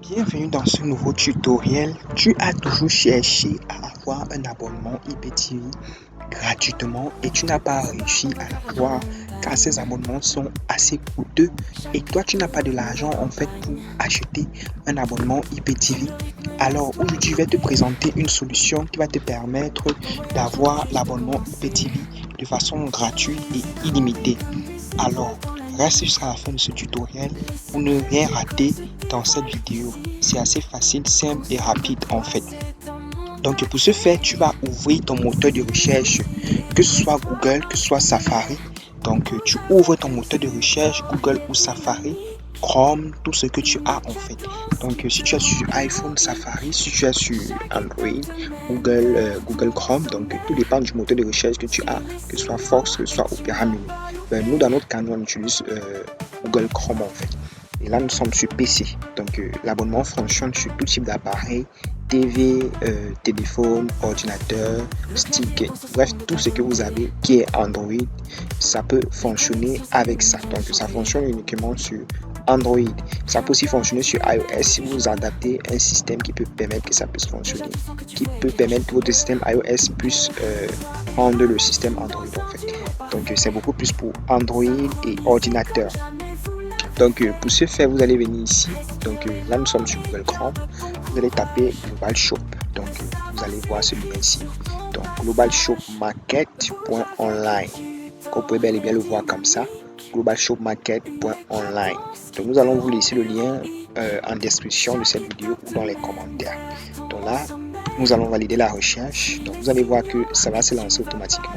Bienvenue dans ce nouveau tutoriel. Tu as toujours cherché à avoir un abonnement IPTV gratuitement et tu n'as pas réussi à l'avoir car ces abonnements sont assez coûteux et toi tu n'as pas de l'argent en fait pour acheter un abonnement IPTV. Alors aujourd'hui je vais te présenter une solution qui va te permettre d'avoir l'abonnement IPTV de façon gratuite et illimitée. Alors reste jusqu'à la fin de ce tutoriel pour ne rien rater dans cette vidéo. C'est assez facile, simple et rapide en fait. Donc pour ce faire, tu vas ouvrir ton moteur de recherche, que ce soit Google, que ce soit Safari. Donc tu ouvres ton moteur de recherche, Google ou Safari, Chrome, tout ce que tu as en fait. Donc si tu es sur iPhone, Safari, si tu es sur Android, Google Chrome, donc tout dépend du moteur de recherche que tu as, que ce soit Fox, que ce soit Opera Mini. Nous dans notre cas, on utilise Google Chrome en fait. Et là, nous sommes sur PC. Donc, l'abonnement fonctionne sur tout type d'appareil, TV, téléphone, ordinateur, stick, bref, tout ce que vous avez qui est Android, ça peut fonctionner avec ça. Donc, ça fonctionne uniquement sur Android. Ça peut aussi fonctionner sur iOS si vous adaptez un système qui peut permettre que ça puisse fonctionner, qui peut permettre que votre système iOS puisse prendre le système Android en fait. Donc, c'est beaucoup plus pour Android et ordinateur. Donc pour ce faire, vous allez venir ici. Donc là, nous sommes sur Google Chrome. Vous allez taper Global Shop. Donc vous allez voir ce lien ici. Donc Global Shop Market.online. Vous pouvez bel et bien le voir comme ça. Global Shop Market.online. Donc nous allons vous laisser le lien en description de cette vidéo ou dans les commentaires. Donc là, nous allons valider la recherche. Donc vous allez voir que ça va se lancer automatiquement.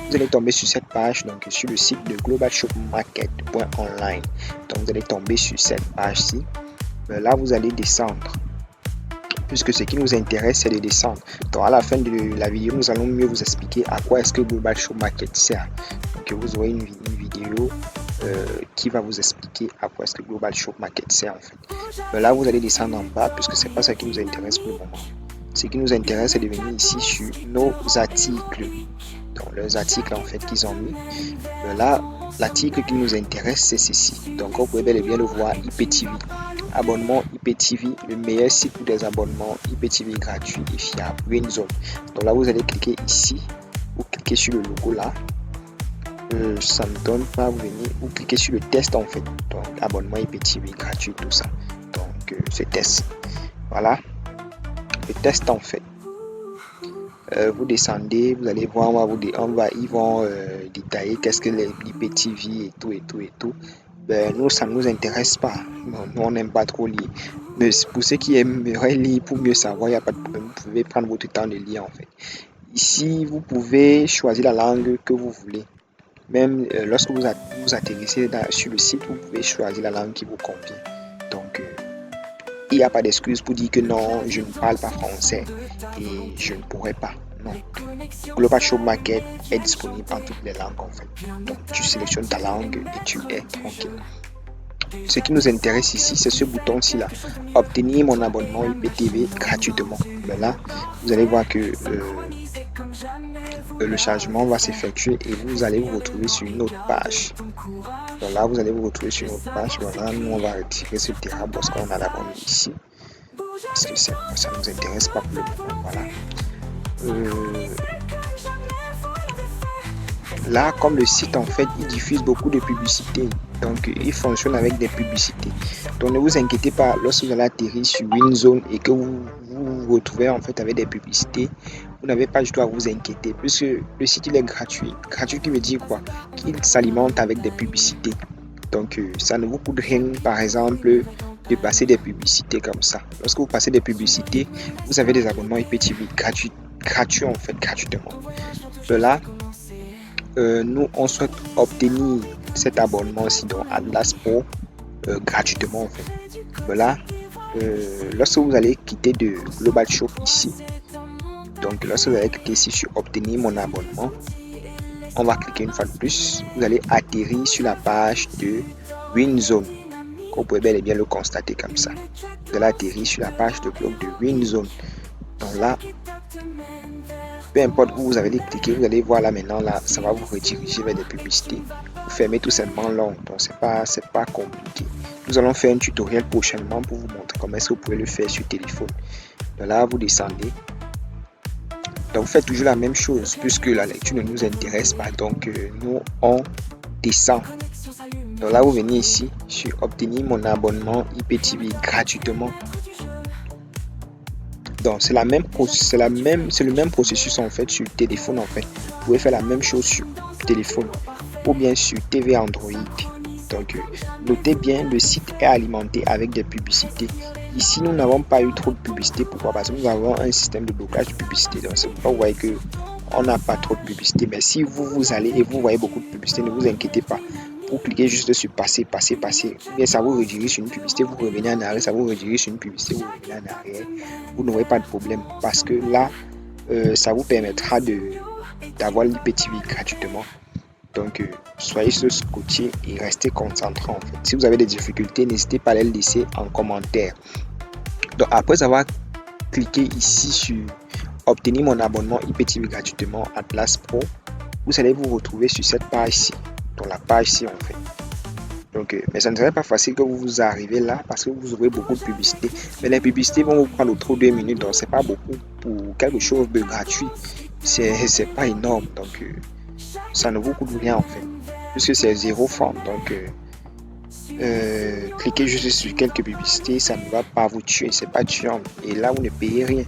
Vous allez tomber sur cette page, donc sur le site de globalshopmarket.online. Donc vous allez tomber sur cette page-ci. Là, vous allez descendre. Puisque ce qui nous intéresse, c'est de descendre. Donc à la fin de la vidéo, nous allons mieux vous expliquer à quoi est-ce que Global Shop Market sert. Donc vous aurez une vidéo qui va vous expliquer à quoi est-ce que Global Shop Market sert en fait. Là, vous allez descendre en bas puisque c'est pas ça qui nous intéresse pour le moment. Ce qui nous intéresse, c'est de venir ici sur nos articles. Donc, les articles en fait qu'ils ont mis. Là, l'article qui nous intéresse, c'est ceci. Donc, vous pouvez bel et bien le voir, IPTV. Abonnement IPTV, le meilleur site pour des abonnements IPTV gratuits et fiables. WinZone. Donc là, vous allez cliquer ici. Vous cliquez sur le logo là. Ça ne donne pas, vous venez, vous cliquez sur le test en fait. Donc, abonnement IPTV gratuit, tout ça. Donc, ce test. Voilà. Le test en fait. Vous descendez, vous allez voir, ils vont détailler qu'est-ce que l'IPTV et tout. Nous, ça ne nous intéresse pas. Nous, on n'aime pas trop lire. Mais pour ceux qui aimeraient lire pour mieux savoir, il n'y a pas de problème. Vous pouvez prendre votre temps de lire en fait. Ici, vous pouvez choisir la langue que vous voulez. Même lorsque vous atterrissez sur le site, vous pouvez choisir la langue qui vous convient. Donc, il n'y a pas d'excuse pour dire que non, je ne parle pas français et je ne pourrais pas. Non. Global Shop Market est disponible en toutes les langues en fait. Donc tu sélectionnes ta langue et tu es tranquille. Ce qui nous intéresse ici, c'est ce bouton-ci là. Obtenir mon abonnement IPTV gratuitement. Là, vous allez voir que le chargement va s'effectuer et vous allez vous retrouver sur une autre page. Donc là, vous allez vous retrouver sur une autre page. Voilà, nous on va retirer ce terrain parce qu'on a l'abonnement ici. Parce que ça ne nous intéresse pas pour le moment. Voilà. Là, comme le site en fait, il diffuse beaucoup de publicités. Donc, il fonctionne avec des publicités. Donc, ne vous inquiétez pas lorsque vous allez atterrir sur WinZone et que vous vous retrouvez en fait avec des publicités. Vous n'avez pas du tout à vous inquiéter puisque le site il est gratuit. Gratuit qui veut dire quoi? Qu'il s'alimente avec des publicités. Donc, ça ne vous coûte rien, par exemple, de passer des publicités comme ça. Lorsque vous passez des publicités, vous avez des abonnements IPTV gratuits en fait, gratuitement. De là, nous, on souhaite obtenir cet abonnement-ci, donc Atlas Pro, gratuitement en fait. Voilà. Lorsque vous allez quitter de Global Shop ici, donc lorsque vous allez cliquer ici sur obtenir mon abonnement, on va cliquer une fois de plus. Vous allez atterrir sur la page de WinZone. Vous pouvez bel et bien le constater comme ça. Vous allez atterrir sur la page de blog de WinZone. Donc là, peu importe où vous allez cliquer, vous allez voir là maintenant, là, ça va vous rediriger vers des publicités. Vous fermez tout simplement l'onglet, donc c'est pas compliqué. Nous allons faire un tutoriel prochainement pour vous montrer comment est-ce que vous pouvez le faire sur téléphone. Donc là, vous descendez. Donc vous faites toujours la même chose puisque la lecture ne nous intéresse pas. Donc nous, on descend. Donc là, vous venez ici sur obtenir mon abonnement IPTV gratuitement. Donc c'est le même processus en fait sur téléphone en fait. Vous pouvez faire la même chose sur téléphone ou bien sur TV Android. Donc notez bien, le site est alimenté avec des publicités. Ici nous n'avons pas eu trop de publicité. Pourquoi? Parce que nous avons un système de blocage de publicité. Donc c'est pourquoi vous voyez que on n'a pas trop de publicité. Mais si vous allez et vous voyez beaucoup de publicité, ne vous inquiétez pas. Vous cliquez juste sur passer. Ou bien ça vous redirige sur une publicité, vous revenez en arrière, ça vous redirige sur une publicité, vous revenez en arrière. Vous n'aurez pas de problème parce que là, ça vous permettra d'avoir l'IPTV gratuitement. Donc, soyez sur ce côté et restez concentré en fait. Si vous avez des difficultés, n'hésitez pas à les laisser en commentaire. Donc, après avoir cliqué ici sur obtenir mon abonnement IPTV gratuitement Atlas Pro, vous allez vous retrouver sur cette page-ci. Dans la page-ci en fait. Donc, mais ça ne serait pas facile que vous arrivez là parce que vous aurez beaucoup de publicité. Mais les publicités vont vous prendre trop 2 minutes, donc c'est pas beaucoup pour quelque chose de gratuit. C'est pas énorme, donc ça ne vous coûte rien en fait. Puisque c'est 0 francs, donc cliquez juste sur quelques publicités, ça ne va pas vous tuer, c'est pas tuant. Et là, vous ne payez rien.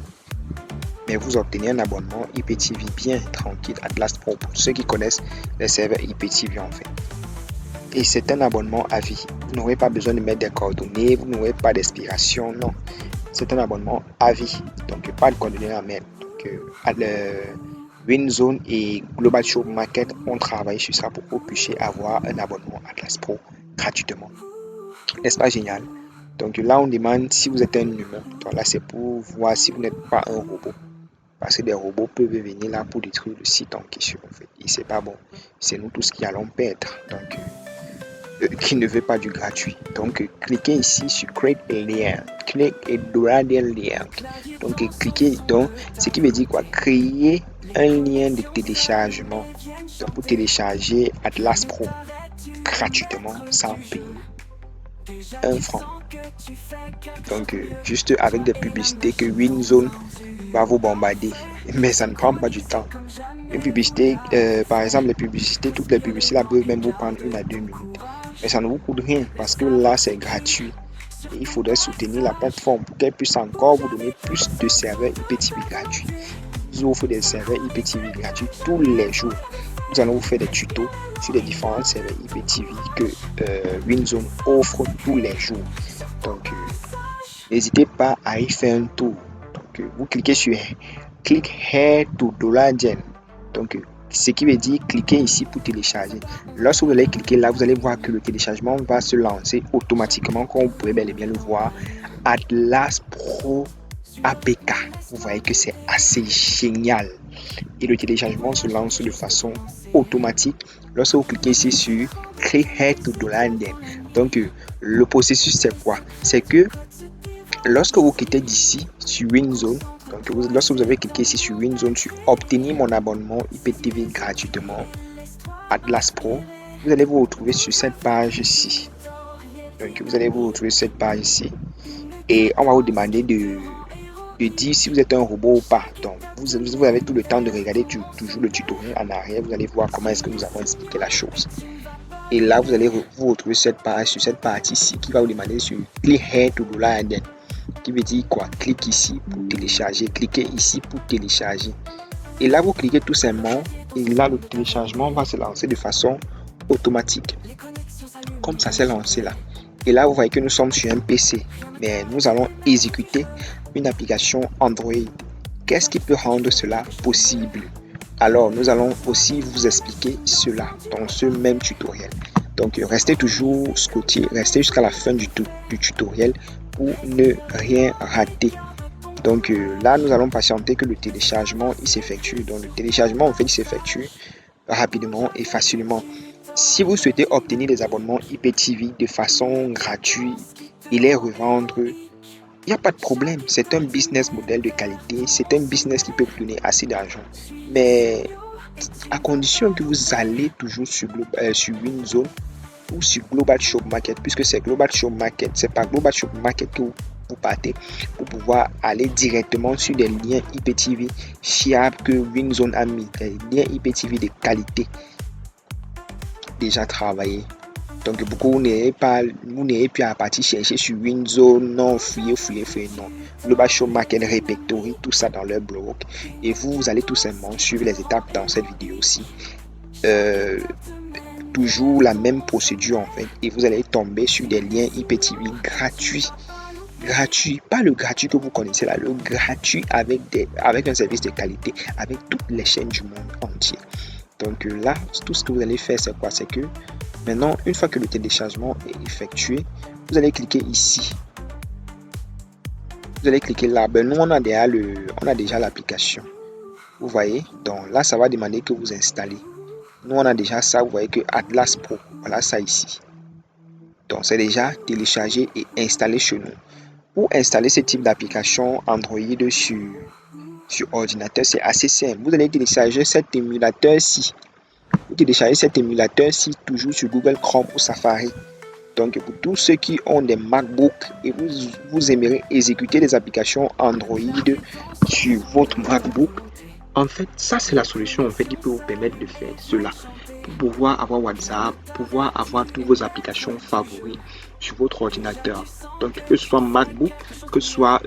Mais vous obtenez un abonnement IPTV bien tranquille, Atlas Pro, pour ceux qui connaissent les serveurs IPTV en fait. Et c'est un abonnement à vie. Vous n'aurez pas besoin de mettre des coordonnées, vous n'aurez pas d'expiration, non. C'est un abonnement à vie, donc pas de coordonnées à mettre. Donc, WinZone et Global Shop Market ont travaillé sur ça pour que vous puissiez avoir un abonnement Atlas Pro gratuitement. N'est-ce pas génial? Donc là, on demande si vous êtes un humain. Donc là, c'est pour voir si vous n'êtes pas un robot. Parce que des robots peuvent venir là pour détruire le site en question en fait. Et c'est pas bon. C'est nous tous qui allons perdre. Donc qui ne veut pas du gratuit. Donc cliquez ici sur Create a lien. Clique et download un lien. Donc cliquez donc, ce qui veut dire quoi? Créer un lien de téléchargement. Donc pour télécharger Atlas Pro gratuitement sans payer 1 franc. Donc juste avec des publicités que WinZone va vous bombarder, mais ça ne prend pas du temps. Une publicité, par exemple les publicités, toutes les publicités là peuvent même vous prendre 1 à 2 minutes, mais ça ne vous coûte rien parce que là c'est gratuit. Et il faudrait soutenir la plateforme pour qu'elle puisse encore vous donner plus de serveurs IPTV gratuits. Ils offrent des serveurs IPTV gratuits tous les jours. Nous allons vous faire des tutos sur les différents serveurs IPTV que WinZone offre tous les jours. Donc, n'hésitez pas à y faire un tour. Donc, vous cliquez sur Click here to download. Donc, ce qui veut dire cliquez ici pour télécharger. Lorsque vous allez cliquer là, vous allez voir que le téléchargement va se lancer automatiquement, comme vous pouvez bel et bien le voir. Atlas Pro APK. Vous voyez que c'est assez génial. Et le téléchargement se lance de façon automatique lorsque vous cliquez ici sur Click here to download. Donc, le processus c'est quoi? C'est que lorsque vous quittez d'ici sur WinZone, donc lorsque vous avez cliqué ici sur WinZone, sur obtenir mon abonnement IPTV gratuitement Atlas Pro, vous allez vous retrouver sur cette page ici. Donc vous allez vous retrouver sur cette page ici et on va vous demander de dire si vous êtes un robot ou pas. Donc vous avez tout le temps de regarder toujours le tutoriel en arrière. Vous allez voir comment est-ce que nous avons expliqué la chose. Et là vous allez vous retrouver sur cette page, sur cette partie ici qui va vous demander sur Click here to download. Qui veut dire quoi? Clique ici pour télécharger, cliquez ici pour télécharger. Et là, vous cliquez tout simplement et là, le téléchargement va se lancer de façon automatique. Comme ça s'est lancé là. Et là, vous voyez que nous sommes sur un PC. Mais nous allons exécuter une application Android. Qu'est-ce qui peut rendre cela possible? Alors, nous allons aussi vous expliquer cela dans ce même tutoriel. Donc, restez toujours scotché, restez jusqu'à la fin du tutoriel pour ne rien rater. Donc là, nous allons patienter que le téléchargement il s'effectue. Donc le téléchargement en fait il s'effectue rapidement et facilement. Si vous souhaitez obtenir des abonnements IPTV de façon gratuite et les revendre il n'y a pas de problème. C'est un business model de qualité. C'est un business qui peut vous donner assez d'argent. Mais à condition que vous allez toujours sur WinZone ou sur Global Shop Market, puisque c'est Global Shop Market, c'est par Global Shop Market que vous partez pour pouvoir aller directement sur des liens IPTV fiables que WinZone a mis, des liens IPTV de qualité déjà travaillés. Donc, beaucoup, vous n'ayez plus à partir chercher sur WinZone, non, fouiller, non. Global Shop Market répertorie tout ça dans leur blog et vous allez tout simplement suivre les étapes dans cette vidéo aussi. Toujours la même procédure en fait et vous allez tomber sur des liens IPTV gratuits. Pas le gratuit que vous connaissez là, le gratuit avec un service de qualité, avec toutes les chaînes du monde entier. Donc là, tout ce que vous allez faire, c'est quoi? C'est que maintenant, une fois que le téléchargement est effectué, vous allez cliquer ici. Vous allez cliquer là. Ben, nous, on a déjà l'application. Vous voyez? Donc là, ça va demander que vous installez. Nous, on a déjà ça. Vous voyez que Atlas Pro. Voilà ça ici. Donc, c'est déjà téléchargé et installé chez nous. Pour installer ce type d'application Android sur ordinateur, c'est assez simple. Vous allez télécharger cet émulateur-ci. Vous téléchargez cet émulateur-ci toujours sur Google Chrome ou Safari. Donc, pour tous ceux qui ont des MacBook et vous aimeriez exécuter des applications Android sur votre MacBook, en fait, ça c'est la solution en fait qui peut vous permettre de faire cela. Pour pouvoir avoir WhatsApp, pouvoir avoir toutes vos applications favoris sur votre ordinateur. Donc, que ce soit MacBook, que ce soit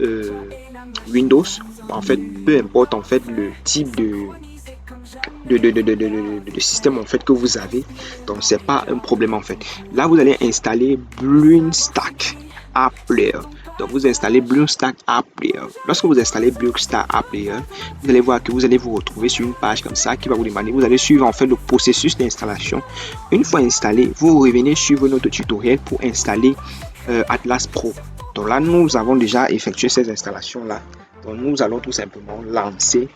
Windows, en fait, peu importe en fait le type de système en fait que vous avez, donc c'est pas un problème en fait. Là, vous allez installer BlueStack App Player. Donc, vous installez BlueStack App Player. Lorsque vous installez BlueStack App Player, vous allez voir que vous allez vous retrouver sur une page comme ça qui va vous demander, vous allez suivre en fait le processus d'installation. Une fois installé, vous revenez suivre notre tutoriel pour installer Atlas Pro. Donc là, nous avons déjà effectué ces installations là. Donc, nous allons tout simplement lancer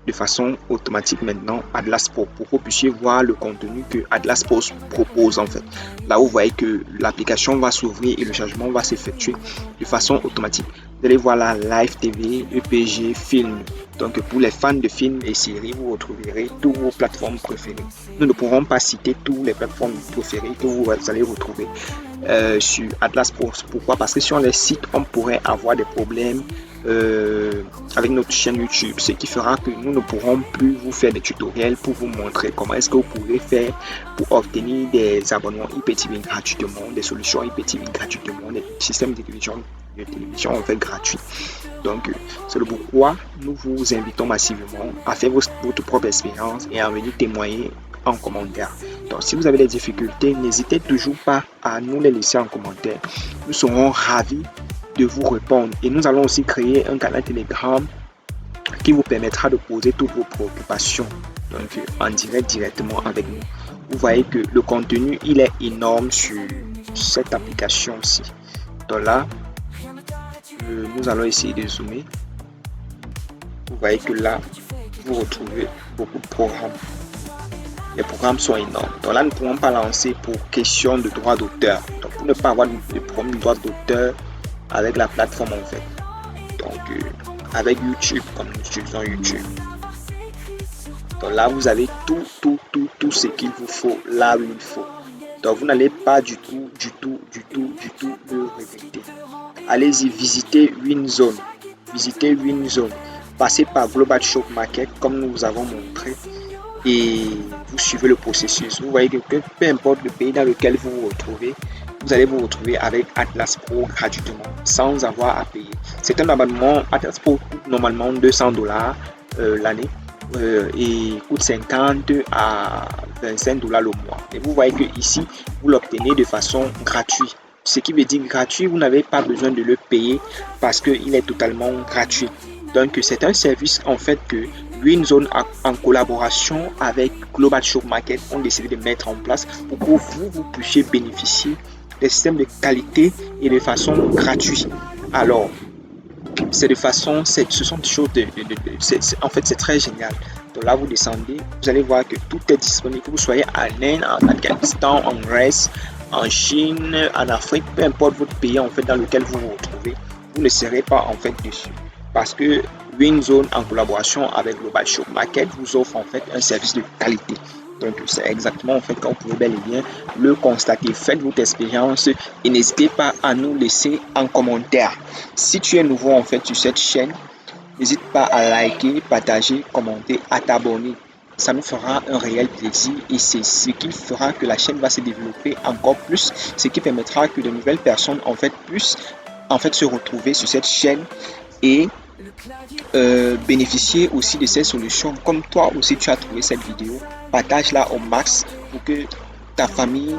de façon automatique maintenant Atlas Pro pour que vous puissiez voir le contenu que Atlas Pro propose en fait. Là vous voyez que l'application va s'ouvrir et le chargement va s'effectuer de façon automatique. Vous allez voir là Live TV, EPG, film. Donc pour les fans de films et séries, vous retrouverez toutes vos plateformes préférées. Nous ne pourrons pas citer toutes les plateformes préférées que vous allez retrouver sur Atlas Pro. Pourquoi? Parce que si on les cite, on pourrait avoir des problèmes avec notre chaîne YouTube, ce qui fera que nous ne pourrons plus vous faire des tutoriels pour vous montrer comment est-ce que vous pourrez faire pour obtenir des abonnements IPTV gratuitement, des solutions IPTV gratuitement, des systèmes de télévision en fait gratuits. Donc c'est le pourquoi nous vous invitons massivement à faire votre propre expérience et à venir témoigner en commentaire. Donc si vous avez des difficultés, n'hésitez toujours pas à nous les laisser en commentaire. Nous serons ravis de vous répondre et nous allons aussi créer un canal Telegram qui vous permettra de poser toutes vos préoccupations donc en direct directement avec nous. Vous voyez que le contenu il est énorme sur cette application ci. Donc là nous allons essayer de zoomer. Vous voyez que là vous retrouvez beaucoup de programmes. Les programmes sont énormes. Donc là nous ne pourrons pas lancer pour question de droit d'auteur. Donc pour ne pas avoir de problème de droit d'auteur avec la plateforme en fait. Donc avec YouTube, comme nous utilisons YouTube. Donc là vous avez tout ce qu'il vous faut là où il faut. Donc vous n'allez pas du tout le regretter. Allez-y, visitez WinZone. Passez par Global Shop Market comme nous vous avons montré et vous suivez le processus. Vous voyez que peu importe le pays dans lequel vous vous retrouvez, vous allez vous retrouver avec Atlas Pro gratuitement sans avoir à payer. C'est un abonnement. Atlas Pro coûte normalement $200 l'année et coûte 50 à 25 $ le mois. Et vous voyez que ici vous l'obtenez de façon gratuite. Ce qui veut dire gratuit, vous n'avez pas besoin de le payer parce qu'il est totalement gratuit. Donc c'est un service en fait que WinZone en collaboration avec Global Shop Market ont décidé de mettre en place pour que vous puissiez bénéficier des systèmes de qualité et de façon gratuite. Alors ce sont des choses en fait c'est très génial. Donc là vous descendez, vous allez voir que tout est disponible, que vous soyez en Inde, en Afghanistan, en Grèce, en Chine, en Afrique, peu importe votre pays en fait dans lequel vous vous retrouvez, vous ne serez pas en fait dessus. Parce que WinZone, en collaboration avec Global Shop Market, vous offre en fait un service de qualité. Donc c'est exactement en fait quand vous pouvez bel et bien le constater. Faites votre expérience et n'hésitez pas à nous laisser en commentaire. Si tu es nouveau en fait sur cette chaîne, n'hésite pas à liker, partager, commenter, à t'abonner. Ça nous fera un réel plaisir et c'est ce qui fera que la chaîne va se développer encore plus, ce qui permettra que de nouvelles personnes en fait puissent en fait se retrouver sur cette chaîne et bénéficier aussi de ces solutions. Comme toi aussi tu as trouvé cette vidéo, partage-la au max pour que ta famille,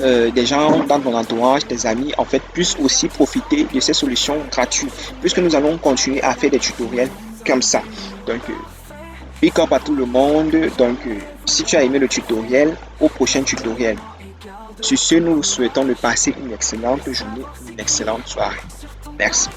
des gens dans ton entourage, tes amis, en fait, puissent aussi profiter de ces solutions gratuites, puisque nous allons continuer à faire des tutoriels comme ça. Donc, big up à tout le monde. Donc, si tu as aimé le tutoriel, au prochain tutoriel. Sur ce, nous vous souhaitons de passer une excellente journée, une excellente soirée. Merci.